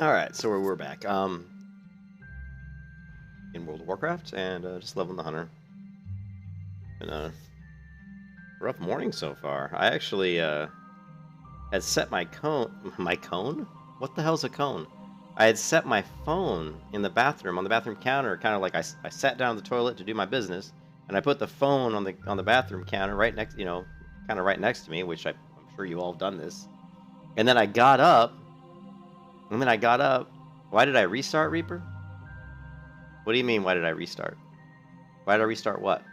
Alright, so we're back. In World of Warcraft, and just leveling the hunter. Been a rough morning so far. I actually had set my cone. My cone? What the hell's a cone? I had set my phone in the bathroom on the bathroom counter, kind of like I sat down the toilet to do my business, and I put the phone on the bathroom counter right next, kind of right next to me, which I'm sure you all have done this. And then I got up. Why did I restart, Reaper? What do you mean, why did I restart? Why did I restart what?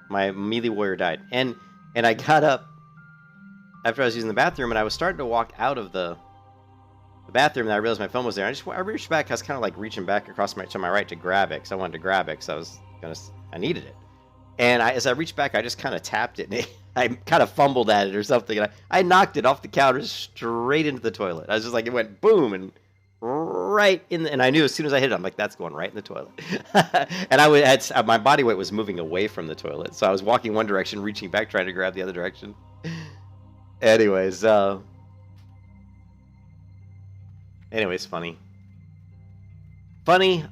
My melee warrior died. And I got up after I was using the bathroom, and I was starting to walk out of the bathroom, and I realized my phone was there. I reached back. I was kind of like reaching back across to my right to grab it, because I wanted to grab it, because I needed it. And as I reached back, I just kind of tapped it, and I kind of fumbled at it or something, and I knocked it off the counter straight into the toilet. I was just like, it went boom, and right in the, and I knew as soon as I hit it, I'm like, that's going right in the toilet. And my body weight was moving away from the toilet, so I was walking one direction, reaching back, trying to grab the other direction. Anyways, funny. Funny.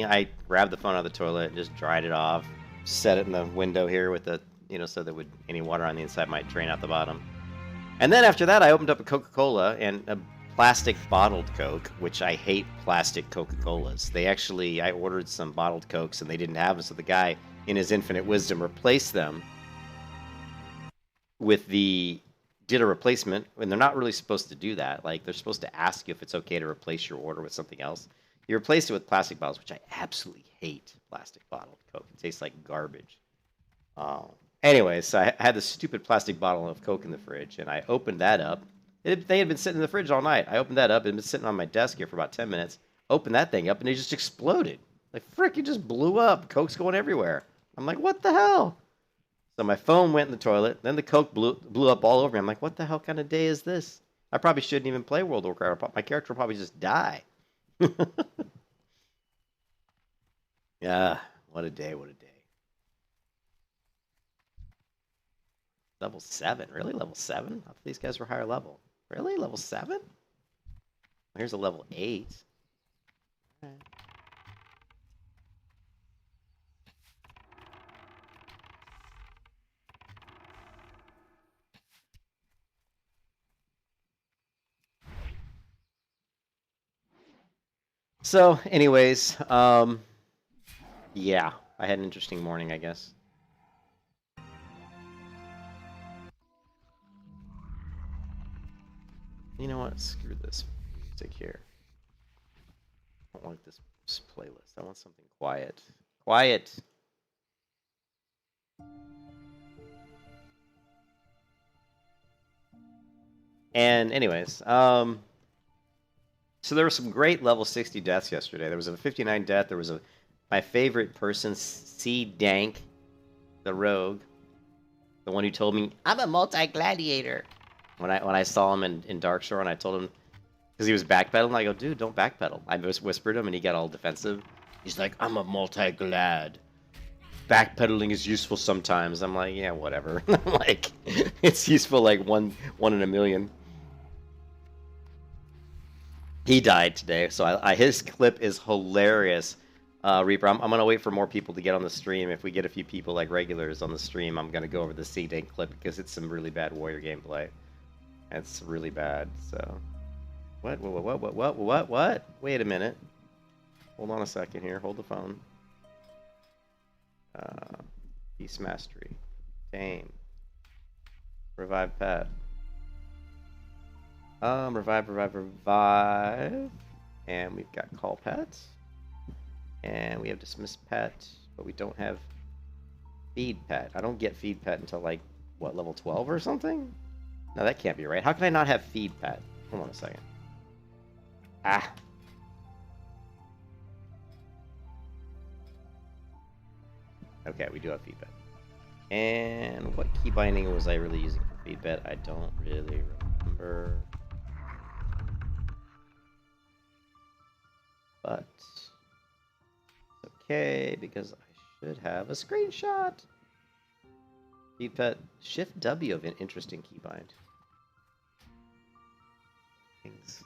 I grabbed the phone out of the toilet, just dried it off, set it in the window here with the, so that any water on the inside might drain out the bottom. And then after that, I opened up a Coca-Cola and a plastic bottled Coke, which I hate plastic Coca-Colas. I ordered some bottled Cokes and they didn't have them, so the guy, in his infinite wisdom, replaced them with did a replacement, and they're not really supposed to do that. Like, they're supposed to ask you if it's okay to replace your order with something else. He replaced it with plastic bottles, which I absolutely hate plastic bottled Coke. It tastes like garbage. Anyways, so I had this stupid plastic bottle of Coke in the fridge, and I opened that up. They had been sitting in the fridge all night. I opened that up. It had been sitting on my desk here for about 10 minutes. Opened that thing up, and it just exploded. Like, frick, it just blew up. Coke's going everywhere. I'm like, what the hell? So my phone went in the toilet. Then the Coke blew up all over me. I'm like, what the hell kind of day is this? I probably shouldn't even play World of Warcraft. My character will probably just die. Yeah, what a day, what a day. Level 7? Really? Level 7? I thought these guys were higher level. Really? Level 7? Here's a level 8. Right. So, anyways, yeah, I had an interesting morning, I guess. You know what? Screw this music here. I don't like this playlist. I want something quiet. Quiet! And anyways, so there were some great level 60 deaths yesterday. There was a 59 death. There was my favorite person, C Dank, the rogue, the one who told me I'm a multi-gladiator. When I saw him in Darkshore, and I told him, because he was backpedaling, I go, dude, don't backpedal. I just whispered him, and he got all defensive. He's like, I'm a multi-glad. Backpedaling is useful sometimes. I'm like, yeah, whatever. I'm like, it's useful like one in a million. He died today, so his clip is hilarious. Reaper, I'm gonna wait for more people to get on the stream. If we get a few people like regulars on the stream, I'm gonna go over the C-Dank clip because it's some really bad warrior gameplay. It's really bad. So, what? Wait a minute. Hold on a second here. Hold the phone. Beast Mastery, Tame, Revive Pet. Revive. And we've got Call Pet. And we have Dismiss Pet, but we don't have Feed Pet. I don't get Feed Pet until, like, what, level 12 or something? No, that can't be right. How can I not have Feed Pet? Hold on a second. Ah. Okay, we do have Feed Pet. And what key binding was I really using for Feed Pet? I don't really remember. But it's okay, because I should have a screenshot. Feed Pet, Shift W of an interesting keybind. Things.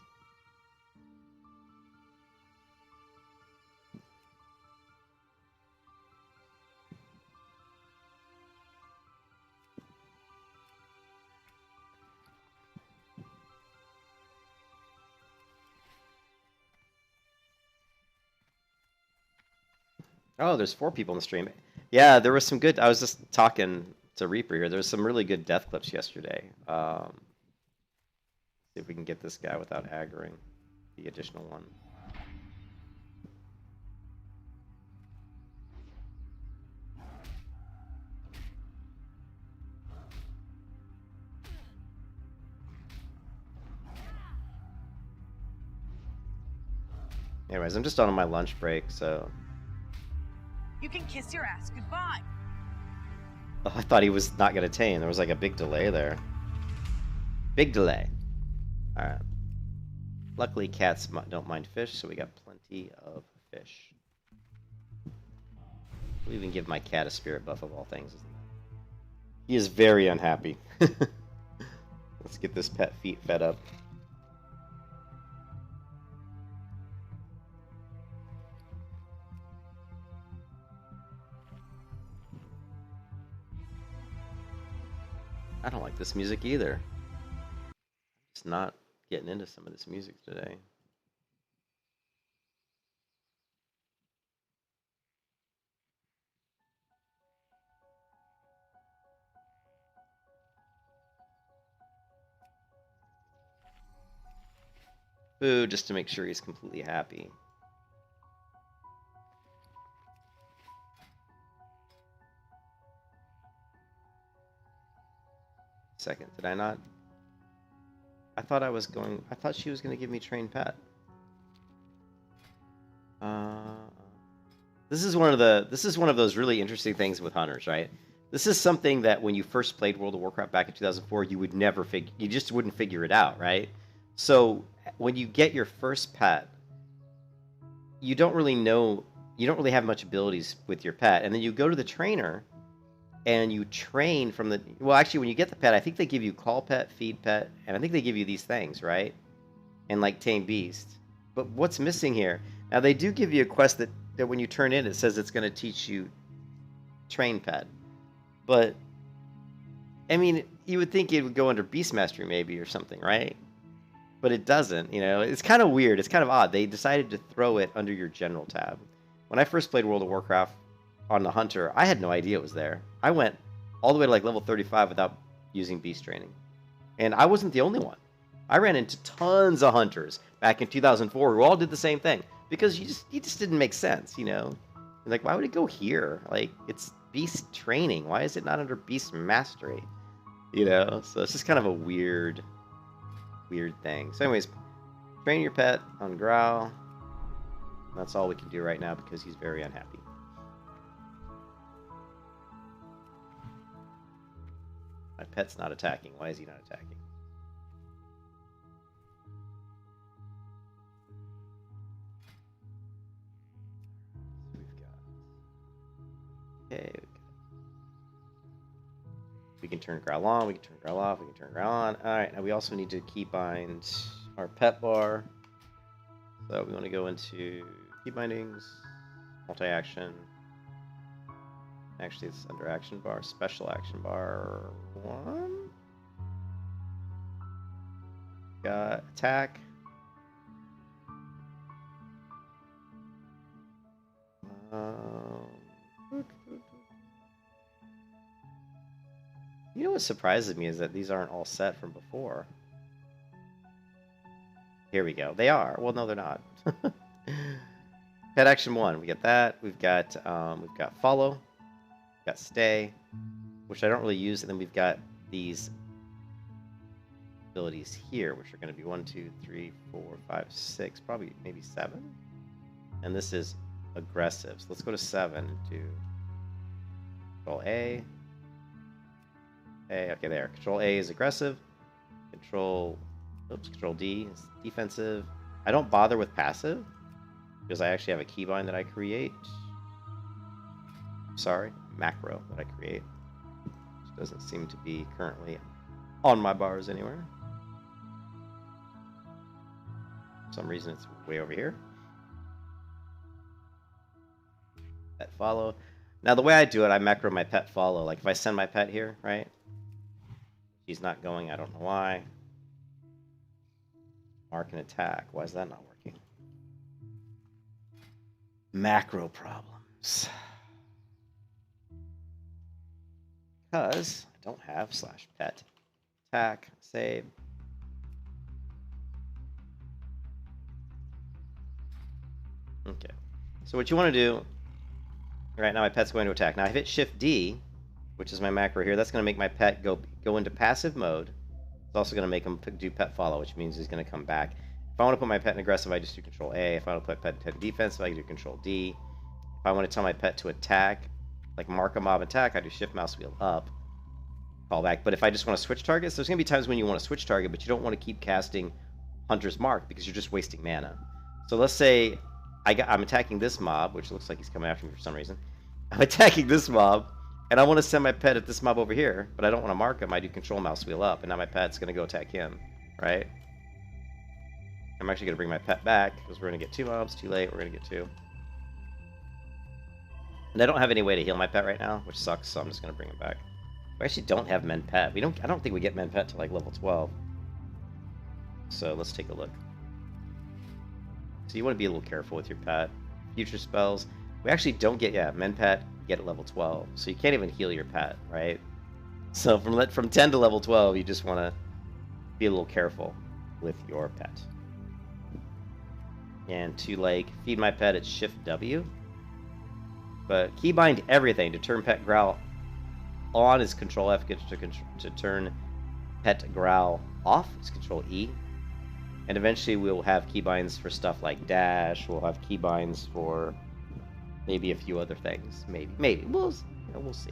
Oh, there's 4 people in the stream. Yeah, there was some good. I was just talking to Reaper here. There was some really good death clips yesterday. See if we can get this guy without aggroing the additional one. Anyways, I'm just on my lunch break, so. You can kiss your ass goodbye. Oh, I thought he was not going to tame. There was like a big delay there. Big delay. Alright. Luckily, cats don't mind fish, so we got plenty of fish. We'll even give my cat a spirit buff of all things. He is very unhappy. Let's get this pet feet fed up. I don't like this music either. Just not getting into some of this music today. Food just to make sure he's completely happy. Second, did I not? I thought she was going to give me trained pet. This is one of those really interesting things with hunters, right? This is something that when you first played World of Warcraft back in 2004, you would never you just wouldn't figure it out, right? So when you get your first pet, you don't really have much abilities with your pet, and then you go to the trainer and you train from the, well, actually, when you get the pet, I think they give you call pet, feed pet, and I think they give you these things, right? And like tame beast. But what's missing here? Now, they do give you a quest that when you turn in, it says it's going to teach you train pet. But, I mean, you would think it would go under beast mastery maybe or something, right? But it doesn't, you know? It's kind of weird. It's kind of odd. They decided to throw it under your general tab. When I first played World of Warcraft on the Hunter, I had no idea it was there. I went all the way to like level 35 without using beast training. And I wasn't the only one. I ran into tons of hunters back in 2004 who all did the same thing because you just didn't make sense, you know? Like, why would it go here? Like, it's beast training. Why is it not under beast mastery? You know? So it's just kind of a weird thing. So anyways, train your pet on Growl. That's all we can do right now because he's very unhappy. My pet's not attacking. Why is he not attacking? Okay. We can turn Growl on, we can turn Growl off, we can turn Growl on. Alright, now we also need to keybind our pet bar. So we want to go into key bindings, multi-action. Actually, it's under action bar, special action bar 1. Got attack. You know what surprises me is that these aren't all set from before. Here we go. They are. Well, no, they're not. Pet action 1. We get that. We've got follow. We've got stay, which I don't really use, and then we've got these abilities here, which are going to be 1, 2, 3, 4, 5, 6, probably maybe 7. And this is aggressive. So let's go to 7 and do Control A. Okay, there. Control A is aggressive. Control D is defensive. I don't bother with passive because I actually have a keybind that I create. Sorry, macro that I create, which doesn't seem to be currently on my bars anywhere. For some reason, it's way over here. Pet follow. Now, the way I do it, I macro my pet follow. Like if I send my pet here, right? He's not going. I don't know why. Mark and attack. Why is that not working? Macro problem. Because I don't have /pet. Attack, save. Okay. So what you want to do, right now my pet's going to attack. Now I hit Shift D, which is my macro here. That's going to make my pet go into passive mode. It's also going to make him do pet follow, which means he's going to come back. If I want to put my pet in aggressive, I just do Control A. If I want to put pet in defensive, I do Control D. If I want to tell my pet to attack, like mark a mob attack, I do Shift mouse wheel up. Call back. But if I just want to switch targets, there's going to be times when you want to switch target, but you don't want to keep casting Hunter's Mark because you're just wasting mana. So let's say I'm attacking this mob, which looks like he's coming after me for some reason. I'm attacking this mob, and I want to send my pet at this mob over here, but I don't want to mark him. I do Control mouse wheel up, and now my pet's going to go attack him, right? I'm actually going to bring my pet back because we're going to get 2 mobs. Too late. We're going to get 2. And I don't have any way to heal my pet right now, which sucks, so I'm just going to bring him back. We actually don't have men pet. I don't think we get men pet to like level 12. So let's take a look. So you want to be a little careful with your pet. Future spells. We actually don't get, men pet get at level 12. So you can't even heal your pet, right? So from 10 to level 12, you just want to be a little careful with your pet. And to like feed my pet, it's Shift W. But keybind everything to turn pet growl on is Control F, to turn pet growl off is Control E. And eventually we'll have keybinds for stuff like dash. We'll have keybinds for maybe a few other things. Maybe. We'll see.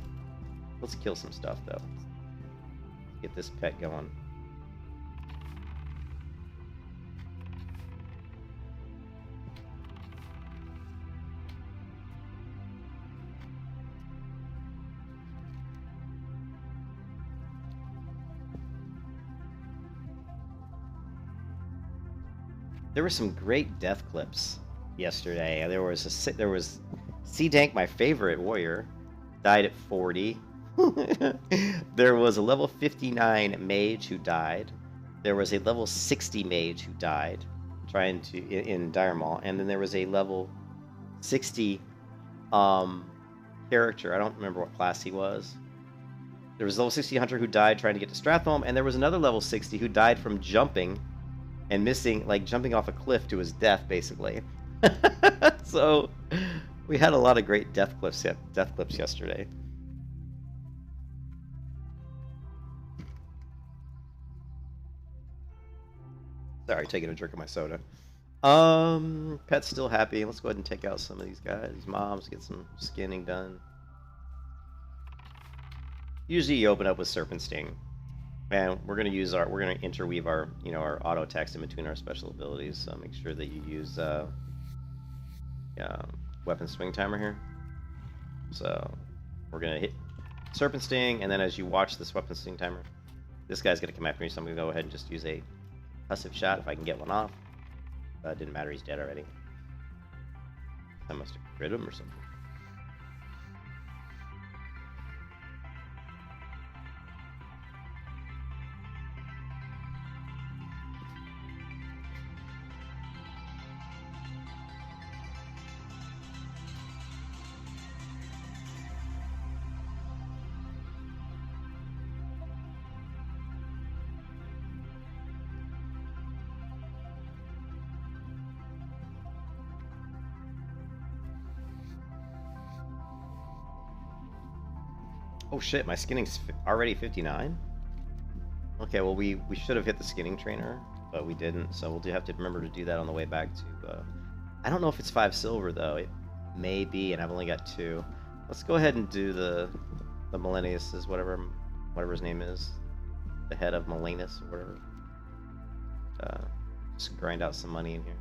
Let's kill some stuff though. Get this pet going. There were some great death clips yesterday. There was C-Dank, my favorite warrior, died at 40. There was a level 59 mage who died. There was a level 60 mage who died trying to in Dire Maul, and then there was a level 60 character. I don't remember what class he was. There was a level 60 hunter who died trying to get to Strathholm, and there was another level 60 who died from jumping and missing, like jumping off a cliff to his death, basically. So we had a lot of great death clips yesterday. Sorry, taking a drink of my soda. Pet's still happy. Let's go ahead and take out some of these guys, these mobs, get some skinning done. Usually you open up with Serpent Sting. And we're gonna interweave our auto text in between our special abilities. So make sure that you use weapon swing timer here. So we're gonna hit Serpent Sting, and then as you watch this weapon swing timer, this guy's gonna come after me. So I'm gonna go ahead and just use a passive shot if I can get one off. Didn't matter, he's dead already. I must have crit him or something. Oh shit, my skinning's already 59? Okay, well we should have hit the skinning trainer, but we didn't, so we'll have to remember to do that on the way back to... I don't know if it's 5 silver though, it may be, and I've only got 2. Let's go ahead and do the Millennius, is whatever his name is. The head of Malenus, or whatever. Just grind out some money in here.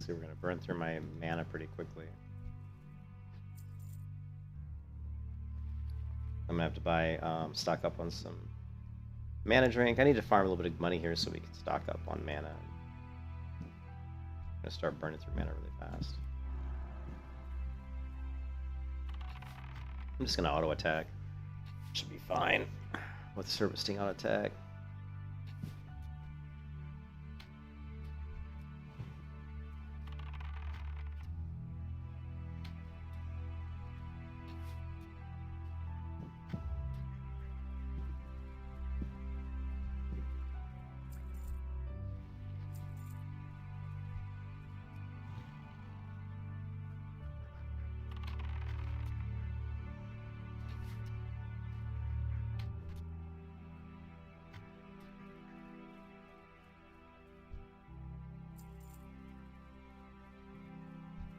So we're gonna burn through my mana pretty quickly. I'm gonna have to buy stock up on some mana drink. I need to farm a little bit of money here so we can stock up on mana. I'm gonna start burning through mana really fast. I'm just gonna auto attack. Should be fine with service sting auto attack.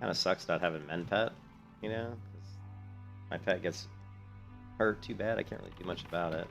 Kind of sucks not having men pet, you know? 'Cause my pet gets hurt too bad, I can't really do much about it.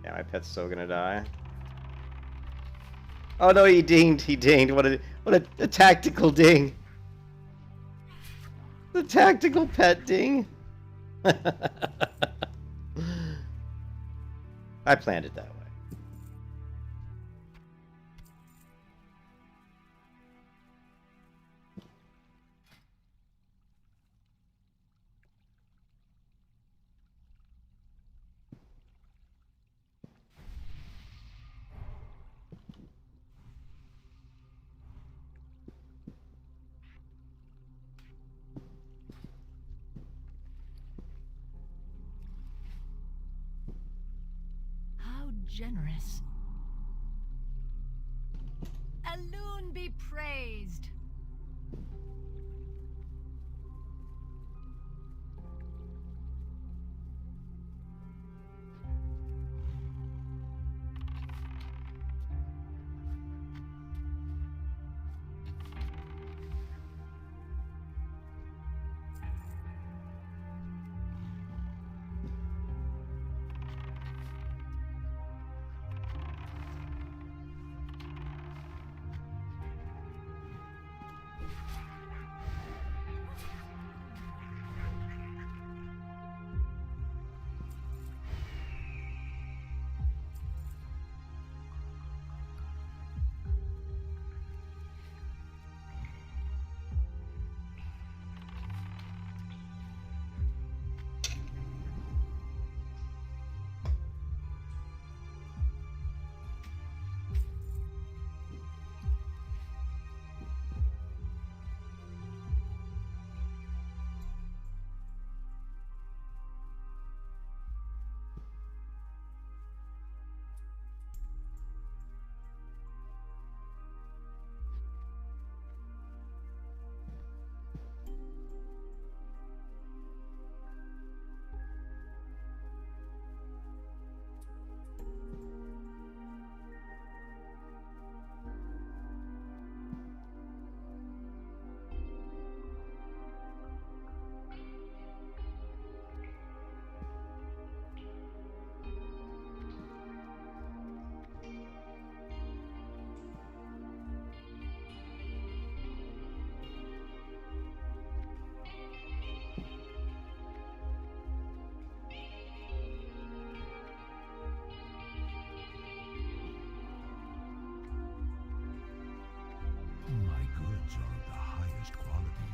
Yeah, my pet's so gonna die. Oh no, he dinged. He dinged. What a tactical ding. The tactical pet ding. I planned it that way. How generous. Alune be praised. My goods are of the highest quality.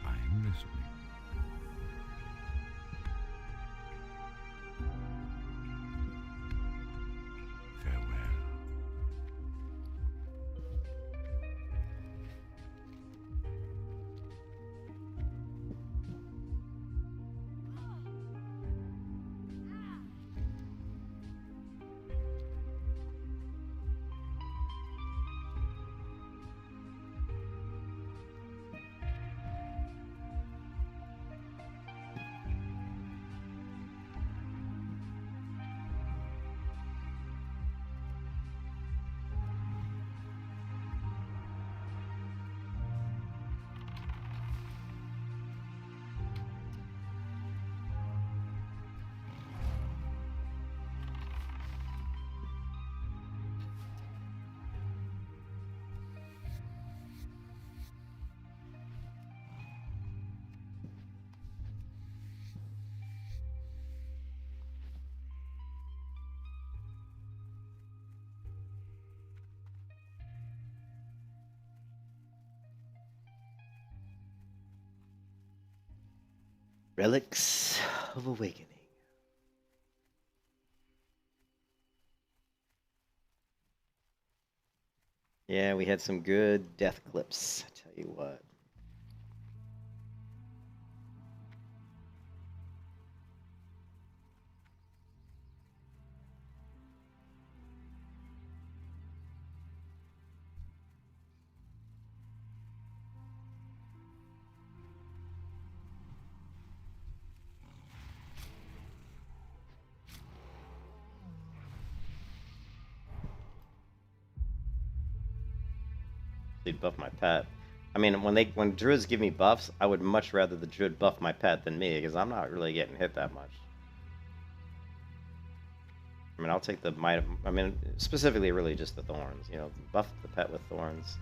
I'm listening. Farewell. Relics of Awakening. Yeah, we had some good death clips, I tell you what. They buff my pet. I mean, when druids give me buffs, I would much rather the druid buff my pet than me, because I'm not really getting hit that much. I mean, I'll take the might. I mean, specifically, really just the thorns. You know, buff the pet with thorns,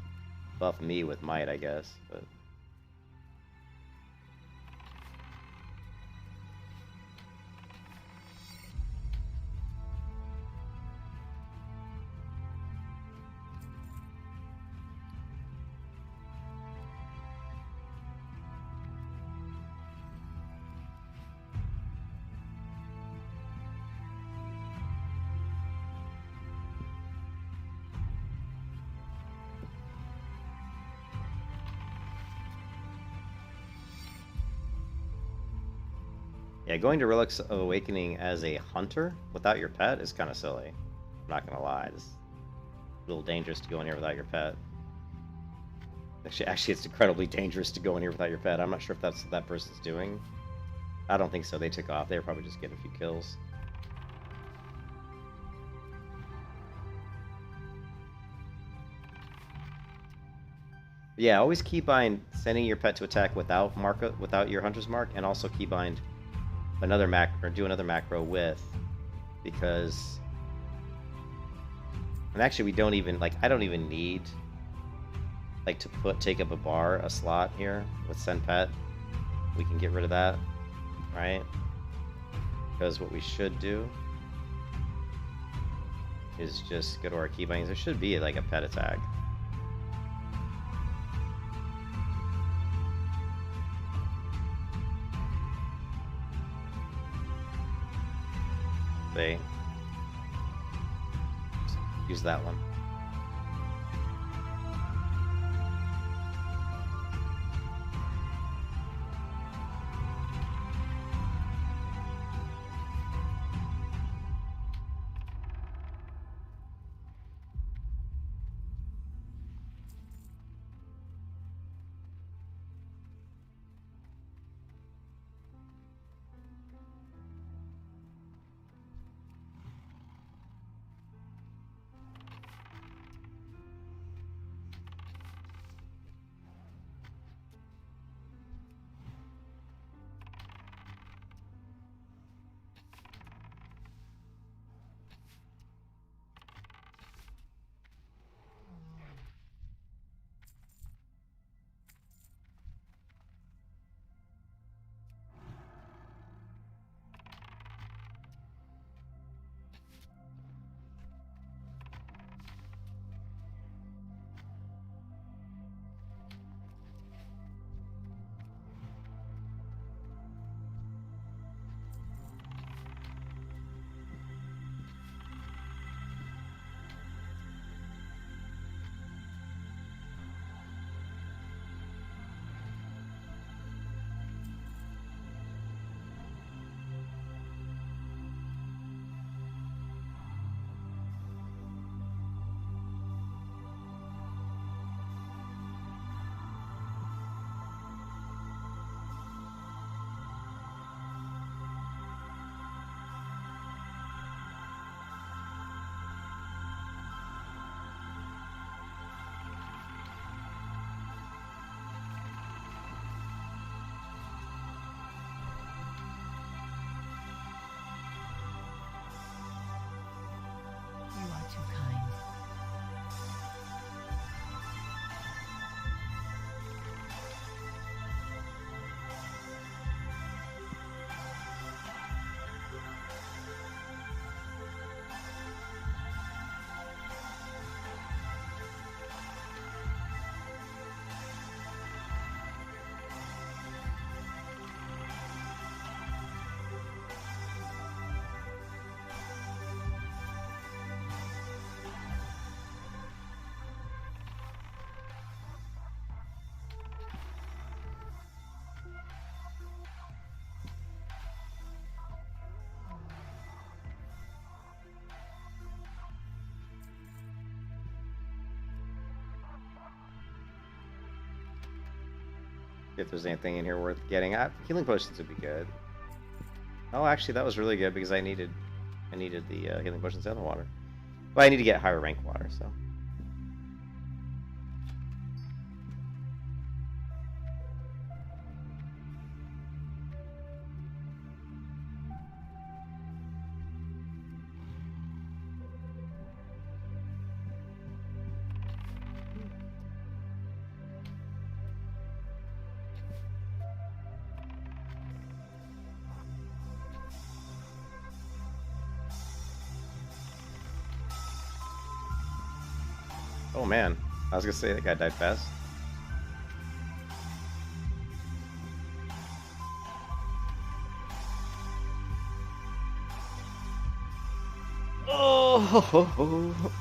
buff me with might, I guess. But yeah, going to Relics of Awakening as a hunter without your pet is kind of silly. I'm not gonna lie. It's a little dangerous to go in here without your pet. Actually, it's incredibly dangerous to go in here without your pet. I'm not sure if that's what that person's doing. I don't think so. They took off. They were probably just getting a few kills. Yeah, always keybind sending your pet to attack without your hunter's mark, and also keybind another macro, or do another macro with, because, and actually we don't even, like, I don't even need, like, to take up a slot here with send pet. We can get rid of that, right? Because what we should do is just go to our keybinds. There should be like a pet attack. They use that one. You are too kind. If there's anything in here worth getting, healing potions would be good. Oh, actually, that was really good because I needed the healing potions and the water. Well, I need to get higher rank water, so. Oh man, I was gonna say that guy died fast. Oh.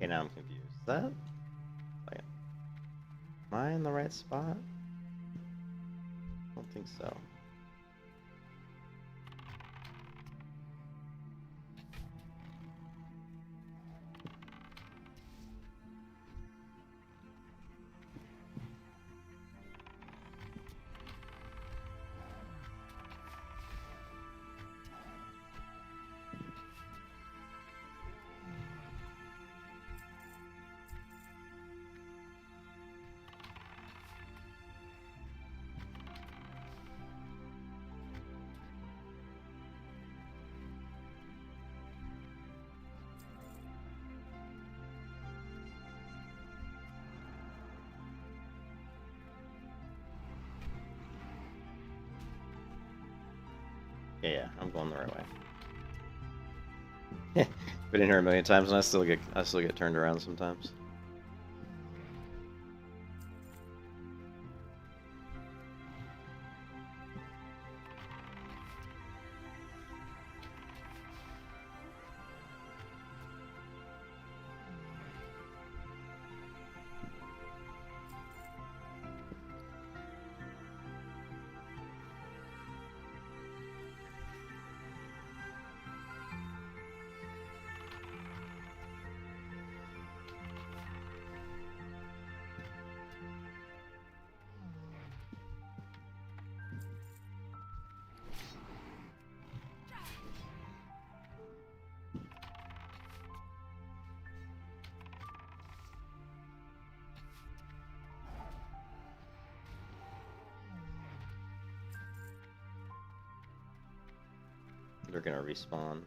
Okay, now I'm confused. Is that? Like, am I in the right spot? I don't think so. Yeah, I'm going the right way. Been in here a million times and I still get turned around sometimes. They're gonna respawn.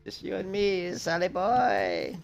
Just you and me, Sally boy.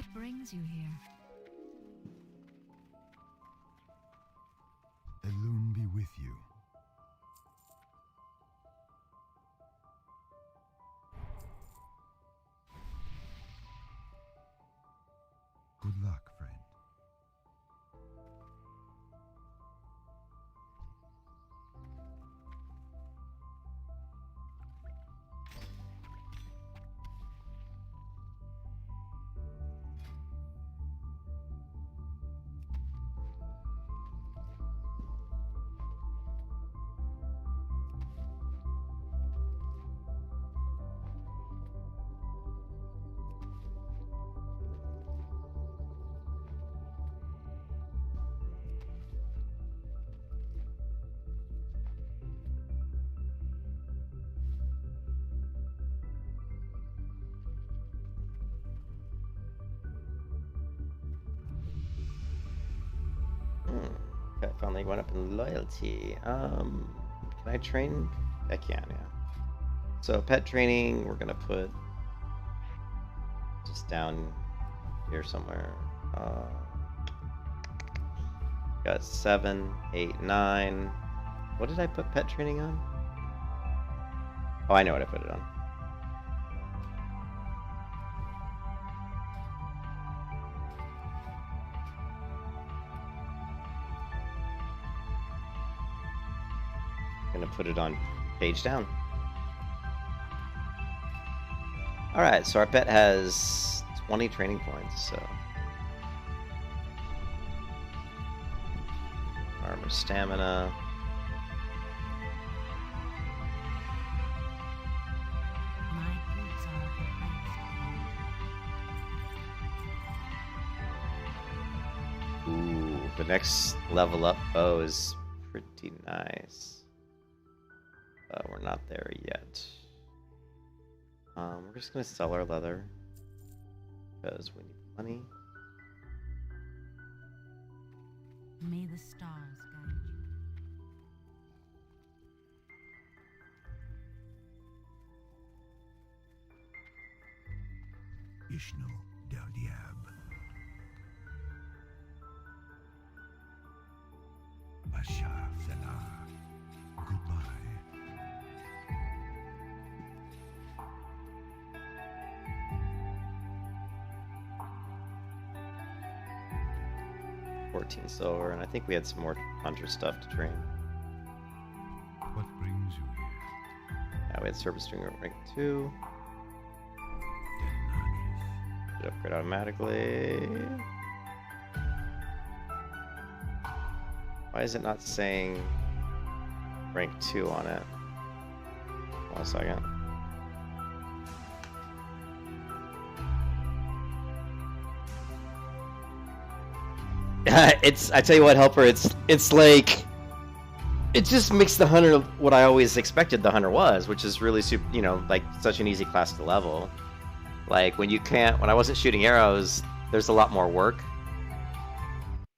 What brings you here? Elune be with you. Good luck, friend. Okay, finally went up in loyalty. Can I train? I can, yeah. So pet training, we're gonna put just down here somewhere. Got 7, 8, 9. What did I put pet training on? Oh, I know what I put it on. Gonna put it on page down. Alright, so our pet has 20 training points, so armor, stamina. My goods are replaced. Ooh, the next level up bow is pretty nice. We're not there yet. We're just gonna sell our leather because we need money. May the stars guide you. Ishnu del Diab. Bashar Salah. Goodbye. 14 silver, and I think we had some more hunter stuff to train. What brings you here? Yeah, we had service string at rank 2. Delnadris. Should upgrade automatically. Why is it not saying rank 2 on it? Hold on a second. I tell you what, Helper, it's like, it just makes the hunter what I always expected the hunter was, which is really super, you know, like such an easy class to level. Like when I wasn't shooting arrows, there's a lot more work.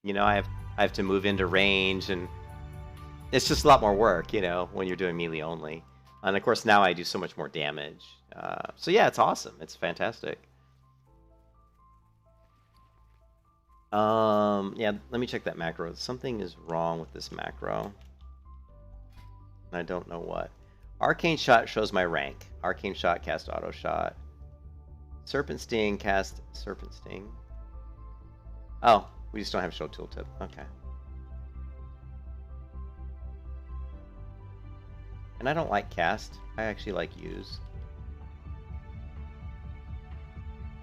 You know, I have to move into range, and it's just a lot more work, you know, when you're doing melee only. And of course now I do so much more damage. So yeah, it's awesome. It's fantastic. Yeah, let me check that macro. Something is wrong with this macro. And I don't know what. Arcane Shot shows my rank. Arcane Shot cast Auto Shot. Serpent Sting cast Serpent Sting. Oh, we just don't have show tooltip. Okay. And I don't like cast. I actually like use.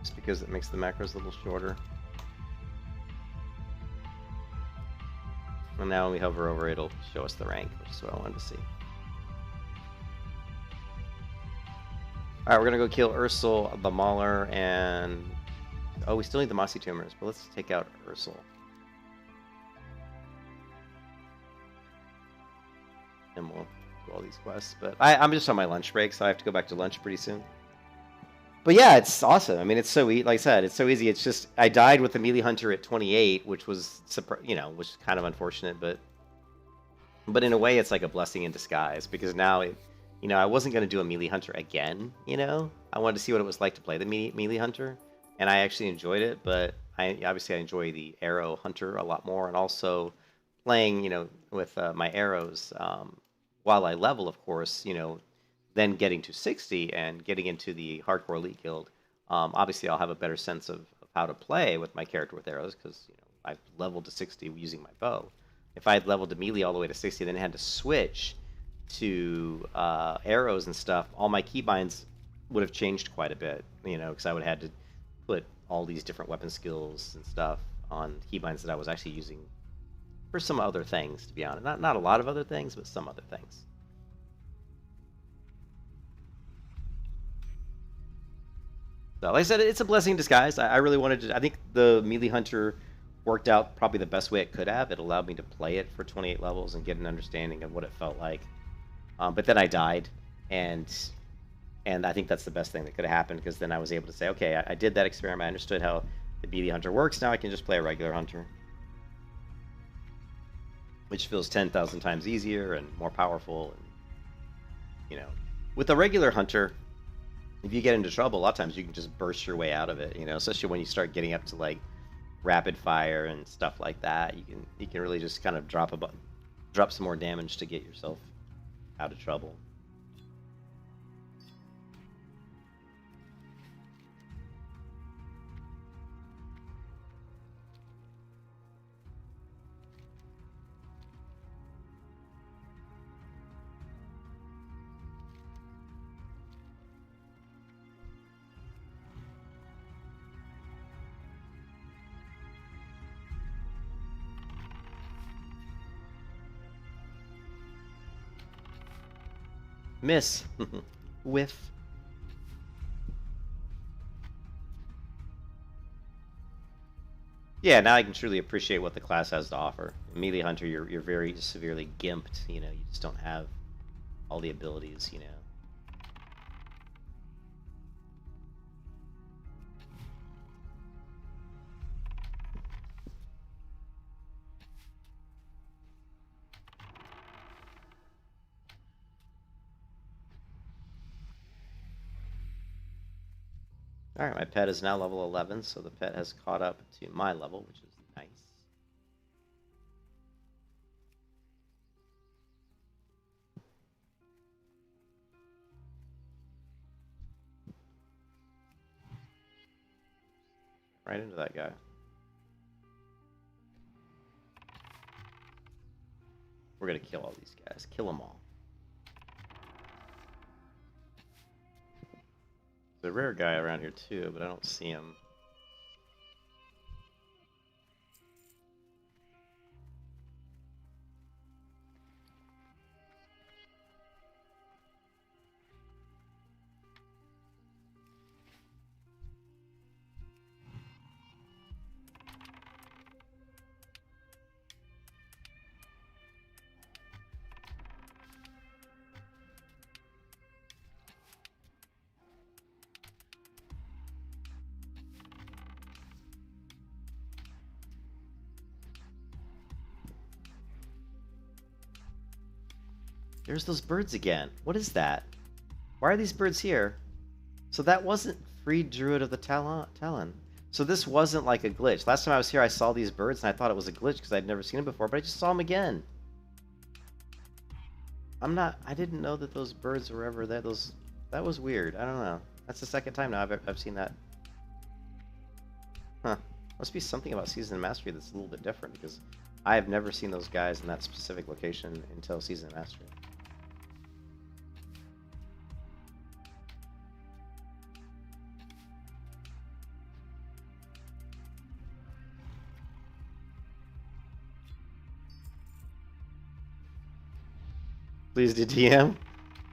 Just because it makes the macros a little shorter. And now when we hover over, it'll show us the rank, which is what I wanted to see. Alright, we're gonna go kill Ursul, the Mauler, and... Oh, we still need the Mossy Tumors, but let's take out Ursul. And we'll do all these quests. But I'm just on my lunch break, so I have to go back to lunch pretty soon. But yeah, it's awesome. I mean, it's so easy. Like I said, it's so easy. It's just I died with the melee hunter at 28, which was which is kind of unfortunate, but in a way, it's like a blessing in disguise because now I wasn't going to do a melee hunter again. You know, I wanted to see what it was like to play the melee hunter, and I actually enjoyed it. But I obviously I enjoy the arrow hunter a lot more, and also playing, with my arrows while I level, of course, then getting to 60 and getting into the hardcore elite guild. Obviously, I'll have a better sense of how to play with my character with arrows because I've leveled to 60 using my bow. If I had leveled to melee all the way to 60, then had to switch to arrows and stuff, all my keybinds would have changed quite a bit, because I would have had to put all these different weapon skills and stuff on keybinds that I was actually using for some other things, to be honest. Not a lot of other things, but some other things. So, like I said, it's a blessing in disguise. I really wanted to. I think the Melee Hunter worked out probably the best way it could have. It allowed me to play it for 28 levels and get an understanding of what it felt like. But then I died, and I think that's the best thing that could have happened, because then I was able to say, okay, I did that experiment. I understood how the Melee Hunter works. Now I can just play a regular hunter, which feels 10,000 times easier and more powerful. And with a regular hunter, if you get into trouble, a lot of times you can just burst your way out of it. Especially when you start getting up to like rapid fire and stuff like that, you can really just kind of drop some more damage to get yourself out of trouble. Miss. Whiff. Yeah, now I can truly appreciate what the class has to offer. Melee Hunter, you're very severely gimped. You just don't have all the abilities. Alright, my pet is now level 11, so the pet has caught up to my level, which is nice. Right into that guy. We're gonna kill all these guys. Kill them all. There's a rare guy around here too, but I don't see him. There's those birds again. What is that? Why are these birds here? So that wasn't Freed Druid of the Talon. So this wasn't like a glitch. Last time I was here, I saw these birds, and I thought it was a glitch because I'd never seen them before, but I just saw them again. I didn't know that those birds were ever there. That was weird. I don't know. That's the second time now I've seen that. Huh. Must be something about Season of Mastery that's a little bit different, because I have never seen those guys in that specific location until Season of Mastery. Please do TM.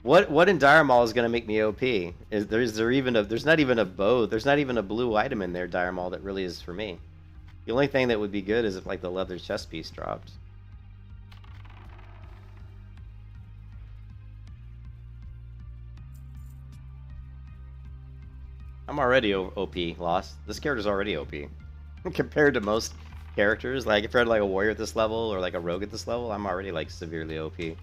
What in Dire Maul is gonna make me OP? There's not even a bow. There's not even a blue item in there, Dire Maul, that really is for me. The only thing that would be good is if like the leather chest piece dropped. I'm already OP, Lost. This character's already OP. Compared to most characters, like if I had like a warrior at this level or like a rogue at this level, I'm already like severely OP.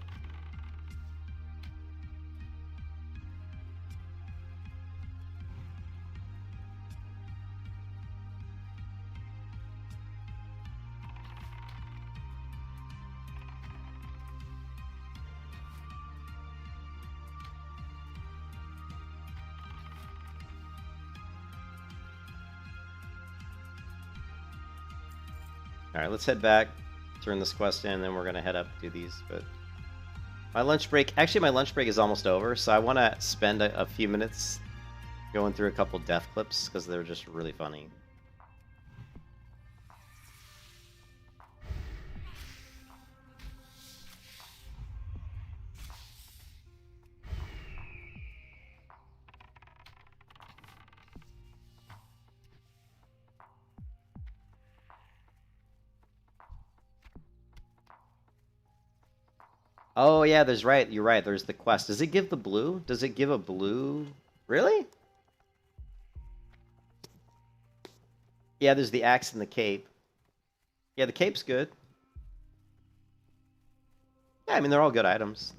Alright, let's head back, turn this quest in, and then we're gonna head up to do these. But my lunch break, actually my lunch break is almost over, so I want to spend a few minutes going through a couple death clips, because they're just really funny. Oh yeah, you're right, there's the quest. Does it give the blue? Does it give a blue? Really? Yeah, there's the axe and the cape. Yeah, the cape's good. Yeah, I mean, they're all good items.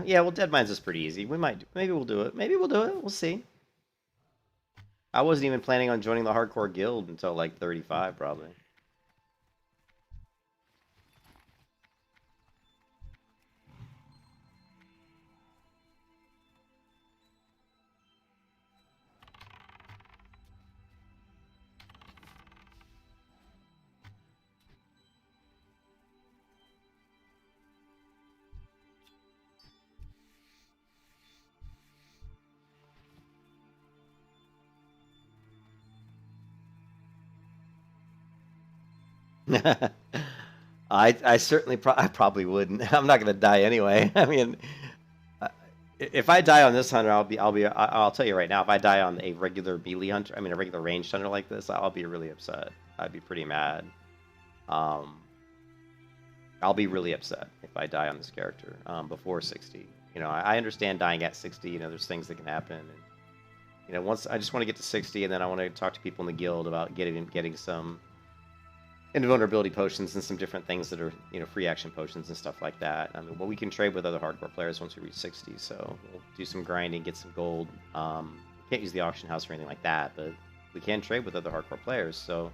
Yeah, well, Dead Mines is pretty easy. Maybe we'll do it. Maybe we'll do it. We'll see. I wasn't even planning on joining the hardcore guild until like 35, probably. I certainly I probably wouldn't. I'm not gonna die anyway. I mean, uh, if I die on this hunter, I'll tell you right now. If I die on a regular melee hunter, I mean a regular ranged hunter like this, I'll be really upset. I'd be pretty mad. Um, I'll be really upset if I die on this character before 60. You know, I understand dying at 60. You know, there's things that can happen. And, you know, once I just want to get to 60, and then I want to talk to people in the guild about getting some invulnerability potions and some different things that are, you know, free action potions and stuff like that. I mean, well, we can trade with other hardcore players once we reach 60, so we'll do some grinding, get some gold. Can't use the auction house or anything like that, but we can trade with other hardcore players, so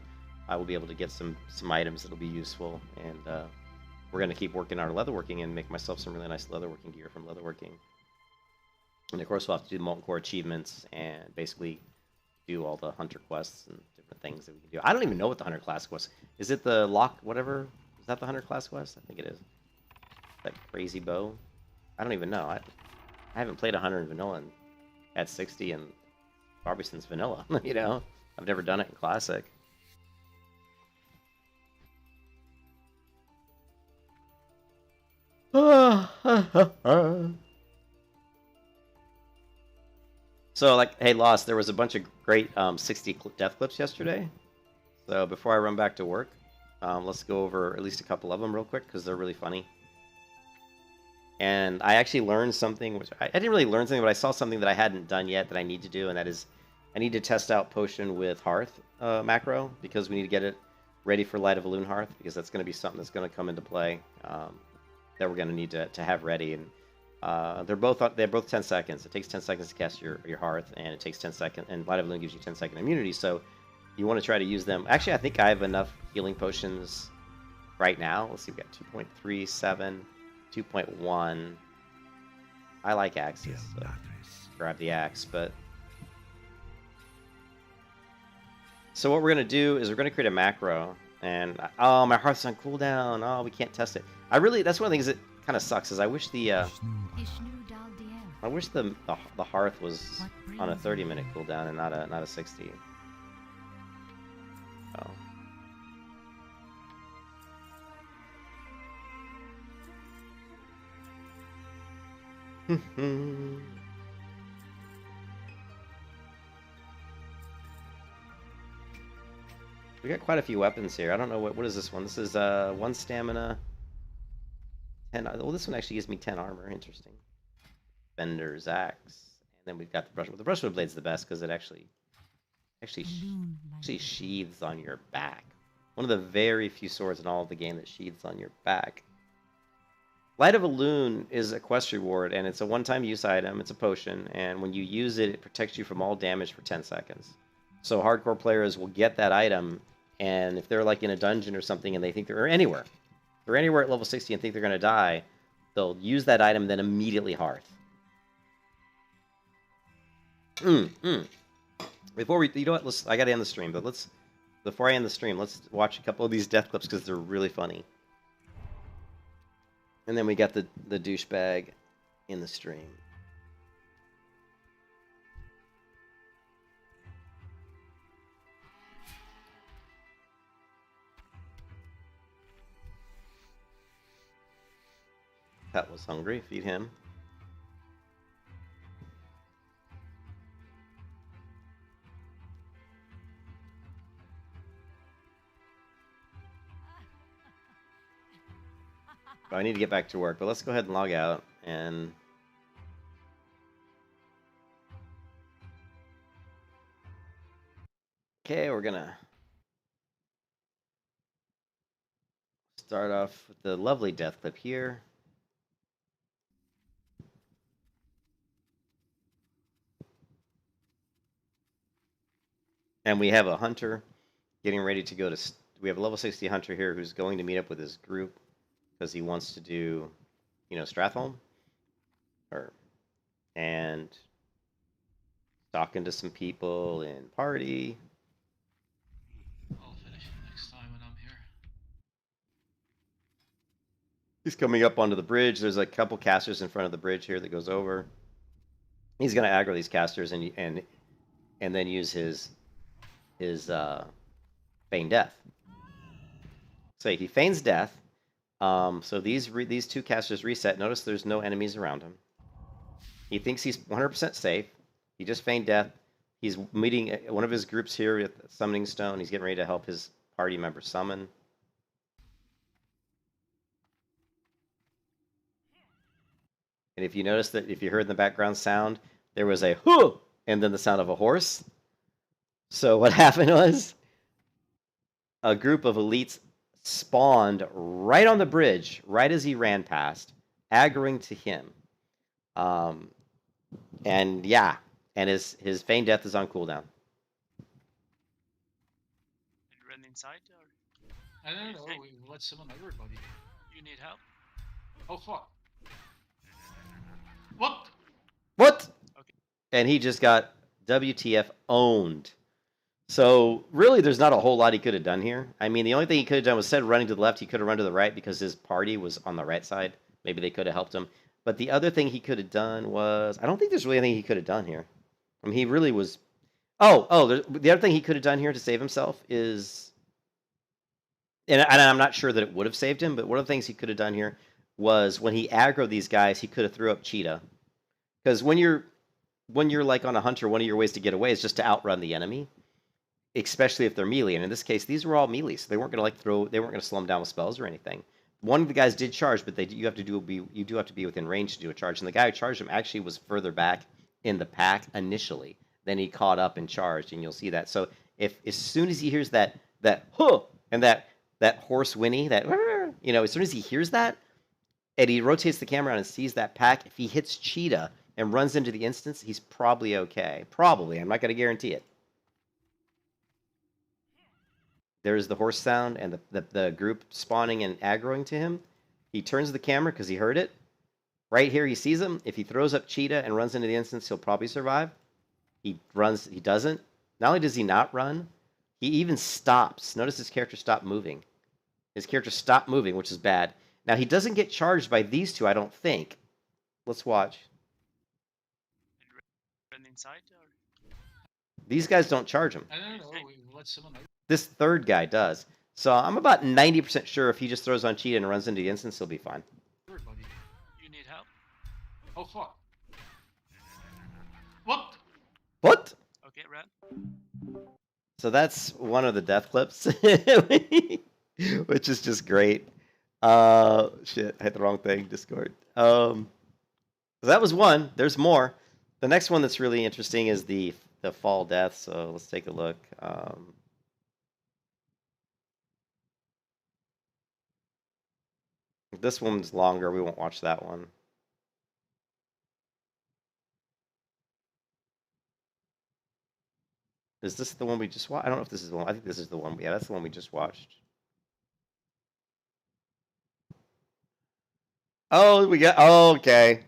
I will be able to get some items that'll be useful, and we're going to keep working on our leatherworking and make myself some really nice leatherworking gear from leatherworking. And of course, we'll have to do molten core achievements and basically do all the hunter quests and different things that we can do. I don't even know what the hunter class quest is. It the lock whatever? Is that the hunter class quest? I think it is. That crazy bow. I don't even know. I haven't played a hunter in vanilla at 60 and probably since vanilla. You know, I've never done it in classic. So, like, hey, Lost, there was a bunch of great 60 death clips yesterday. So before I run back to work, let's go over at least a couple of them real quick, because they're really funny. And I actually learned something, which I didn't really learn something, but I saw something that I hadn't done yet that I need to do, and that is I need to test out Potion with Hearth macro, because we need to get it ready for Light of Elune Hearth, because that's going to be something that's going to come into play that we're going to need to have ready. And they're both 10 seconds. It takes 10 seconds to cast your Hearth, and it takes 10 seconds, and Light of Elune gives you 10-second immunity, so you want to try to use them. Actually, I think I have enough healing potions right now. Let's see, we got 2.37, 2.1. I like axes, so grab the axe, but... So what we're going to do is we're going to create a macro, and... Oh, my Hearth's on cooldown. Oh, we can't test it. That's one of the things that kind of sucks, is I wish the... I wish the Hearth was on a 30-minute cooldown and not a 60. Oh. We got quite a few weapons here. I don't know what is this one. This is 1 stamina, 10. Well, this one actually gives me 10 armor. Interesting. Bender's axe, and then we've got the brushwood. The brushwood blade's the best because it actually sheathes on your back. One of the very few swords in all of the game that sheathes on your back. Light of a Loon is a quest reward, and it's a one-time use item. It's a potion, and when you use it, it protects you from all damage for 10 seconds. So hardcore players will get that item, and if they're like in a dungeon or something and they think they're anywhere at level 60 and think they're going to die, they'll use that item, then immediately hearth. Before we, you know what? I got to end the stream, but before I end the stream, let's watch a couple of these death clips because they're really funny. And then we got the douchebag in the stream. Pet was hungry. Feed him. I need to get back to work, but let's go ahead and log out and okay, we're gonna start off with the lovely death clip here. And we have a hunter getting ready to go to... We have a level 60 hunter here who's going to meet up with his group because he wants to do, you know, Stratholme. And talking to some people in party. I'll finish it next time when I'm here. He's coming up onto the bridge. There's a couple casters in front of the bridge here that goes over. He's going to aggro these casters and then use his feign death. So he feigns death. So these two casters reset. Notice there's no enemies around him. He thinks he's 100% safe. He just feigned death. He's meeting one of his groups here at the Summoning Stone. He's getting ready to help his party member summon. And if you notice that, if you heard in the background sound, there was a whoo, and then the sound of a horse. So what happened was a group of elites spawned right on the bridge, right as he ran past, aggroing to him. And yeah, and his feign death is on cooldown. And run inside, or I don't know. Let's summon everybody. you need help? Oh fuck! What? What? Okay. And he just got WTF owned. So really, there's not a whole lot he could have done here. I mean, the only thing he could have done was instead of running to the left, he could have run to the right because his party was on the right side. Maybe they could have helped him. But the other thing he could have done was... I don't think there's really anything he could have done here. I mean, he really was... the other thing he could have done here to save himself is... And I'm not sure that it would have saved him, but one of the things he could have done here was when he aggroed these guys, he could have threw up Cheetah. Because when you're like on a hunter, one of your ways to get away is just to outrun the enemy. Especially if they're melee. And in this case, these were all melee, so they weren't going to they weren't going to slow them down with spells or anything. One of the guys did charge, but you do have to be within range to do a charge. And the guy who charged him actually was further back in the pack initially. Then he caught up and charged, and you'll see that. So if as soon as he hears that huh, and that horse whinny, that as soon as he hears that, and he rotates the camera and sees that pack, if he hits Cheetah and runs into the instance, he's probably okay. Probably. I'm not going to guarantee it. There's the horse sound and the group spawning and aggroing to him. He turns the camera because he heard it. Right here, he sees him. If he throws up Cheetah and runs into the instance, he'll probably survive. He runs. He doesn't. Not only does he not run, he even stops. Notice his character stopped moving. His character stopped moving, which is bad. Now, he doesn't get charged by these two, I don't think. Let's watch. And run inside, or These guys don't charge him. I don't know. Let's summon everybody. This third guy does. So I'm about 90% sure if he just throws on Cheetah and runs into the instance, he'll be fine. you need help? Oh fuck! What? What? Okay, run. So that's one of the death clips, which is just great. Shit, I hit the wrong thing, Discord. So that was one. There's more. The next one that's really interesting is the fall death. So let's take a look. This one's longer. We won't watch that one. Is this the one we just watched? I don't know if this is the one. I think this is the one. Yeah, that's the one we just watched. Oh, we got. Oh, okay.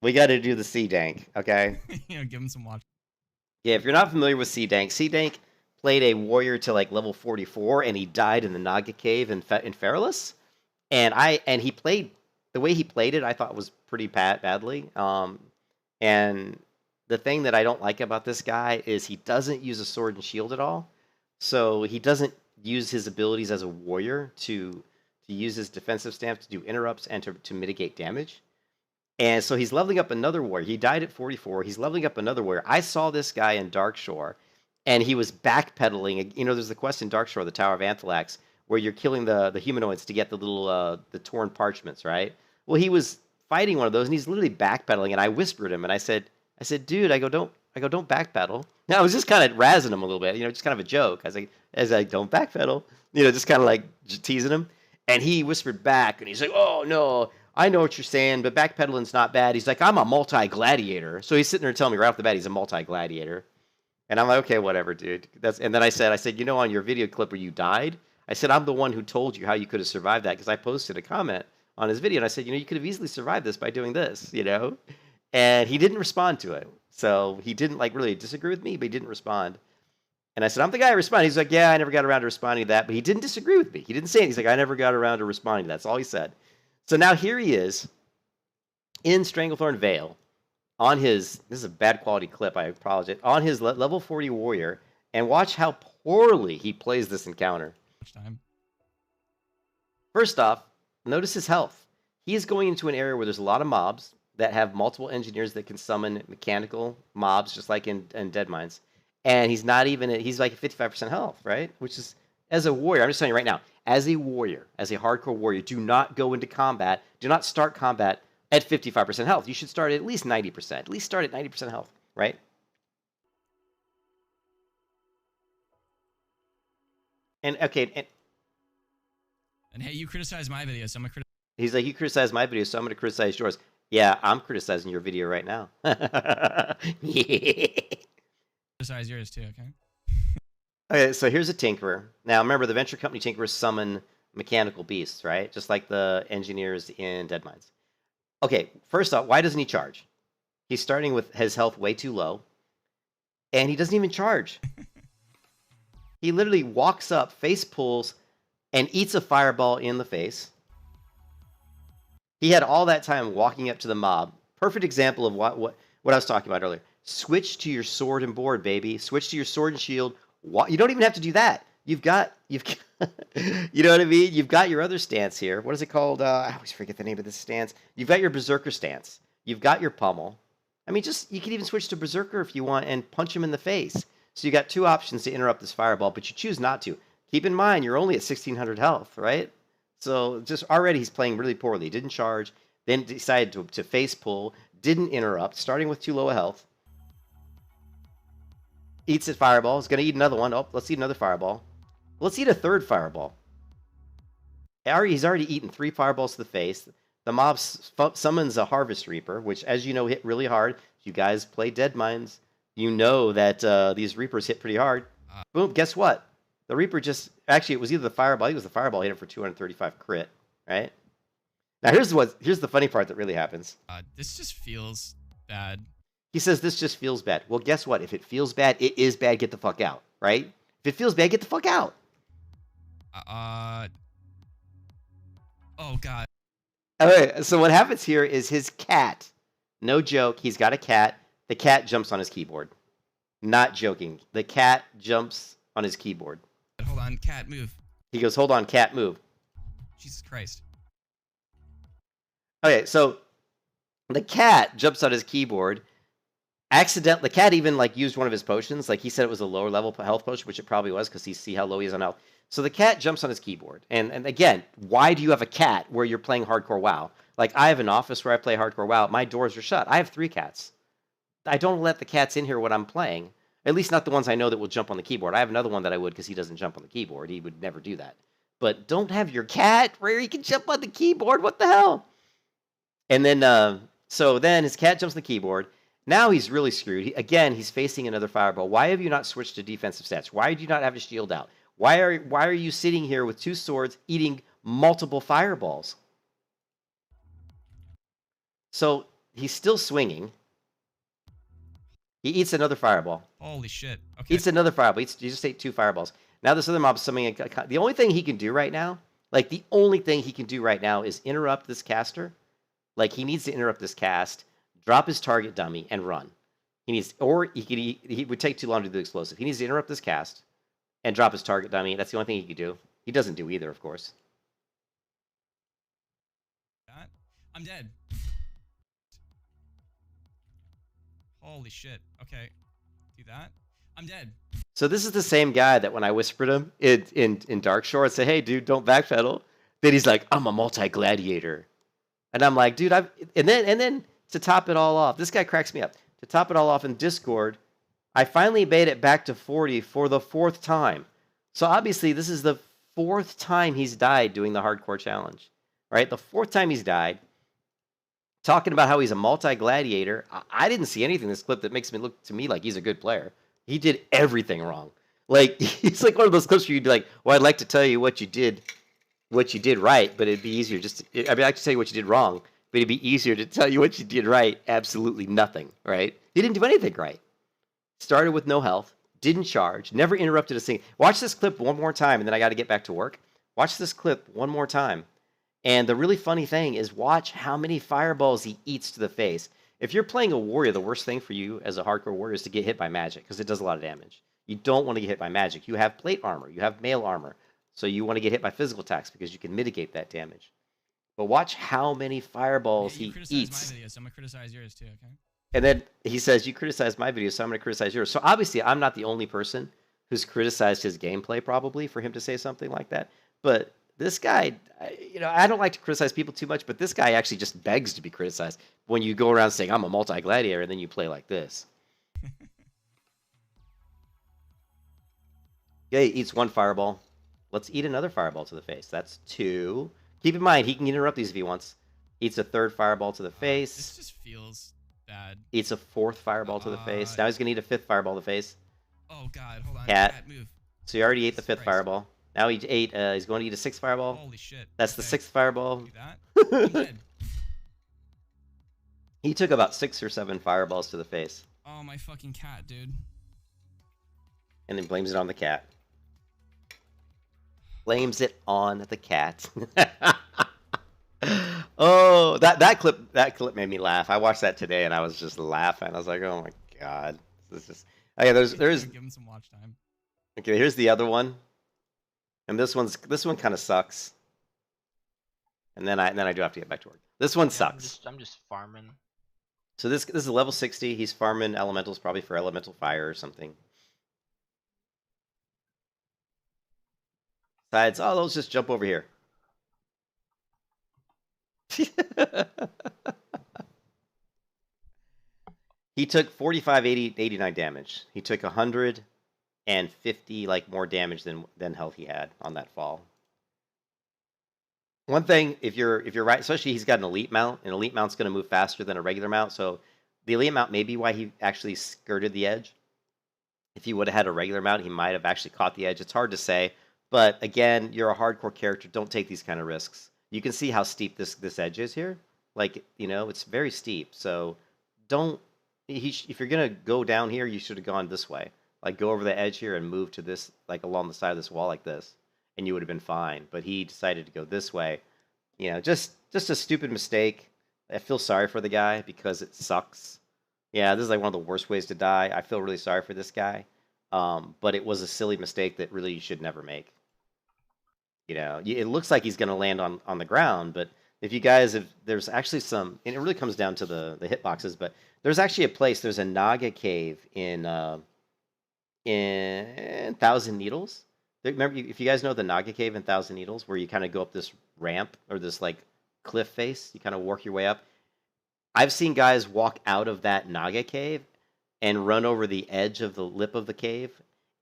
We got to do the Sea Dank. Okay. Give him some watch. Yeah, if you're not familiar with Sea Dank played a warrior to like level 44, and he died in the Naga Cave in Feralis. And he played the way he played it. I thought was pretty badly. And the thing that I don't like about this guy is he doesn't use a sword and shield at all. So he doesn't use his abilities as a warrior to use his defensive stance to do interrupts and to mitigate damage. And so he's leveling up another warrior. He died at 44. He's leveling up another warrior. I saw this guy in Darkshore, and he was backpedaling. You know, there's the quest in Darkshore, the Tower of Anthelax, where you're killing the humanoids to get the little the torn parchments, right? Well, he was fighting one of those, and he's literally backpedaling. And I whispered him, and I said, dude, don't backpedal. Now I was just kind of razzing him a little bit, you know, just kind of a joke. I was like, don't backpedal, you know, just kind of like teasing him. And he whispered back, and he's like, oh no, I know what you're saying, but backpedaling's not bad. He's like, I'm a multi-gladiator. So he's sitting there telling me right off the bat he's a multi-gladiator. And I'm like, okay, whatever, dude. And then I said, you know, on your video clip where you died, I said, I'm the one who told you how you could have survived that, because I posted a comment on his video, and I said, you know, you could have easily survived this by doing this, you know? And he didn't respond to it. So he didn't like really disagree with me, but he didn't respond. And I said, I'm the guy who responded. He's like, yeah, I never got around to responding to that. But he didn't disagree with me. He didn't say it. He's like, I never got around to responding to that. That's all he said. So now here he is in Stranglethorn Vale on his, this is a bad quality clip, I apologize, on his level 40 warrior. And watch how poorly he plays this encounter. Time. First off, notice his health. He is going into an area where there's a lot of mobs that have multiple engineers that can summon mechanical mobs, just like in Deadmines. And he's not even, he's like 55% health, right? Which is, as a warrior, I'm just telling you right now, as a warrior, as a hardcore warrior, do not go into combat, do not start combat at 55% health. You should start at least 90%. At least start at 90% health, right? And, okay, And hey, you criticize my video, so I'm gonna criticize. He's like, you criticize my video, so I'm going to criticize yours. Yeah, I'm criticizing your video right now. Yeah. Criticize yours too, okay? Okay, so here's a Tinkerer. Now, remember, the Venture Company Tinkerers summon mechanical beasts, right? Just like the engineers in Deadmines. Okay, first off, why doesn't he charge? He's starting with his health way too low, and he doesn't even charge. He literally walks up, face pulls, and eats a fireball in the face. He had all that time walking up to the mob. Perfect example of what I was talking about earlier. Switch to your sword and board, baby. Switch to your sword and shield. You don't even have to do that. You've got, you know what I mean? You've got your other stance here. What is it called? I always forget the name of this stance. You've got your Berserker stance. You've got your pummel. I mean, you can even switch to Berserker if you want and punch him in the face. So you got two options to interrupt this fireball, but you choose not to. Keep in mind, you're only at 1,600 health, right? So just already he's playing really poorly. Didn't charge, then decided to face pull, didn't interrupt, starting with too low a health. Eats a fireball. He's going to eat another one. Oh, let's eat another fireball. Let's eat a third fireball. He's already eaten 3 fireballs to the face. The mob summons a Harvest Reaper, which, as you know, hit really hard. If you guys play Deadmines, you know that these Reapers hit pretty hard. Boom, guess what? The Reaper just... Actually, it was either the Fireball. I think it was the Fireball hit him for 235 crit, right? Now, here's the funny part that really happens. This just feels bad. He says this just feels bad. Well, guess what? If it feels bad, it is bad. Get the fuck out, right? If it feels bad, get the fuck out. Oh, God. Okay, so what happens here is his cat. No joke. He's got a cat. The cat jumps on his keyboard. Not joking. The cat jumps on his keyboard. Hold on, cat, move. He goes, hold on, cat, move. Jesus Christ. Okay, so the cat jumps on his keyboard. The cat even like used one of his potions. Like he said it was a lower level health potion, which it probably was because he see how low he is on health. So the cat jumps on his keyboard. And again, why do you have a cat where you're playing hardcore WoW? Like I have an office where I play hardcore WoW. My doors are shut. I have 3 cats. I don't let the cats in here when I'm playing. At least not the ones I know that will jump on the keyboard. I have another one that I would because he doesn't jump on the keyboard. He would never do that. but don't have your cat where he can jump on the keyboard. What the hell? And then, so then his cat jumps on the keyboard. Now he's really screwed. Again, he's facing another fireball. Why have you not switched to defensive stats? Why do you not have a shield out? Why are you sitting here with 2 swords eating multiple fireballs? So he's still swinging. He eats another fireball. Holy shit. Okay. Eats another fireball. He just ate 2 fireballs. Now this other mob's summoning. The only thing he can do right now, the only thing he can do right now is interrupt this caster. Like, he needs to interrupt this cast, drop his target dummy, and run. He needs, or he would take too long to do the explosive. He needs to interrupt this cast and drop his target dummy. That's the only thing he can do. He doesn't do either, of course. I'm dead. Holy shit. Okay. Do that. I'm dead. So this is the same guy that when I whispered him in Dark Shore and said, "Hey, dude, don't backpedal." Then he's like, "I'm a multi-gladiator." And I'm like, dude, and then to top it all off, this guy cracks me up. To top it all off in Discord, I finally made it back to 40 for the 4th time. So obviously this is the 4th time he's died doing the hardcore challenge, right? The 4th time he's died. Talking about how he's a multi-gladiator. I didn't see anything in this clip that makes me look to me like he's a good player. He did everything wrong. Like, he's like one of those clips where you'd be like, well, I'd like to tell you what you did right, but it'd be easier I'd like to tell you what you did wrong, but it'd be easier to tell you what you did right. Absolutely nothing, right? He didn't do anything right. Started with no health, didn't charge, never interrupted a single. Watch this clip one more time, and then I got to get back to work. Watch this clip one more time. And the really funny thing is watch how many fireballs he eats to the face. If you're playing a warrior, the worst thing for you as a hardcore warrior is to get hit by magic, because it does a lot of damage. You don't want to get hit by magic. You have plate armor. You have mail armor. So you want to get hit by physical attacks because you can mitigate that damage. But watch how many fireballs he eats. You criticize my video, so I'm going to criticize yours too, okay? And then he says, you criticize my video, so I'm going to criticize yours. So obviously, I'm not the only person who's criticized his gameplay, probably, for him to say something like that. But this guy, I don't like to criticize people too much, but this guy actually just begs to be criticized when you go around saying, I'm a multi-gladiator, and then you play like this. Yeah, he eats 1 fireball. Let's eat another fireball to the face. That's 2. Keep in mind, he can interrupt these if he wants. Eats a 3rd fireball to the face. This just feels bad. Eats a 4th fireball to the face. Now he's going to eat a 5th fireball to the face. Oh, God. Hold on. Cat. Move. So he already ate the 5th fireball. Now he ate. He's going to eat a 6th fireball. Holy shit. That's the 6th fireball. Do that. I'm dead. He took about 6 or 7 fireballs to the face. Oh, my fucking cat, dude. And then blames it on the cat. Blames it on the cat. Oh, that clip made me laugh. I watched that today and I was just laughing. I was like, oh my god, this is just. Okay, there's. Give him some watch time. Okay, here's the other one, and this one kind of sucks. And then I do have to get back to work. This one sucks. I'm just farming. So this is level 60. He's farming elementals, probably for elemental fire or something. Besides, oh, let's just jump over here. He took 45, 80, 89 damage. He took 150 more damage than health he had on that fall. One thing, if you're right, especially he's got an elite mount. An elite mount's going to move faster than a regular mount, so the elite mount may be why he actually skirted the edge. If he would have had a regular mount, he might have actually caught the edge. It's hard to say. But again, you're a hardcore character. Don't take these kind of risks. You can see how steep this edge is here. It's very steep. So don't. If you're gonna go down here, you should have gone this way. Go over the edge here and move to this, along the side of this wall like this, and you would have been fine. But he decided to go this way. Just a stupid mistake. I feel sorry for the guy because it sucks. Yeah, this is one of the worst ways to die. I feel really sorry for this guy. But it was a silly mistake that really you should never make. It looks like he's going to land on the ground, but if you guys there's actually some, and it really comes down to the hitboxes, but there's actually a place, there's a Naga cave in Thousand Needles. Remember, if you guys know the Naga cave in Thousand Needles, where you kind of go up this ramp or this cliff face, you kind of work your way up. I've seen guys walk out of that Naga cave and run over the edge of the lip of the cave,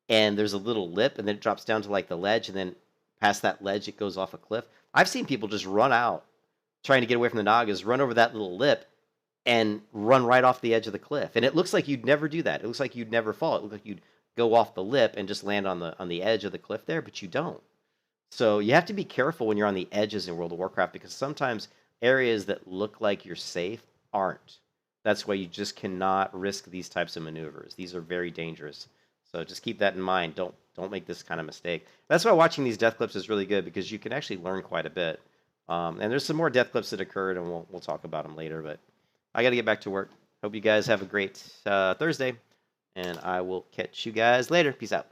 and there's a little lip, and then it drops down to the ledge, and then past that ledge, it goes off a cliff. I've seen people just run out trying to get away from the Nagas, run over that little lip, and run right off the edge of the cliff. And it looks like you'd never do that. It looks like you'd never fall. It looks like you'd go off the lip and just land on the edge of the cliff there, but you don't. So you have to be careful when you're on the edges in World of Warcraft, because sometimes areas that look like you're safe aren't. That's why you just cannot risk these types of maneuvers. These are very dangerous. So just keep that in mind. Don't make this kind of mistake. That's why watching these death clips is really good, because you can actually learn quite a bit. And there's some more death clips that occurred, and we'll talk about them later. But I got to get back to work. Hope you guys have a great Thursday, and I will catch you guys later. Peace out.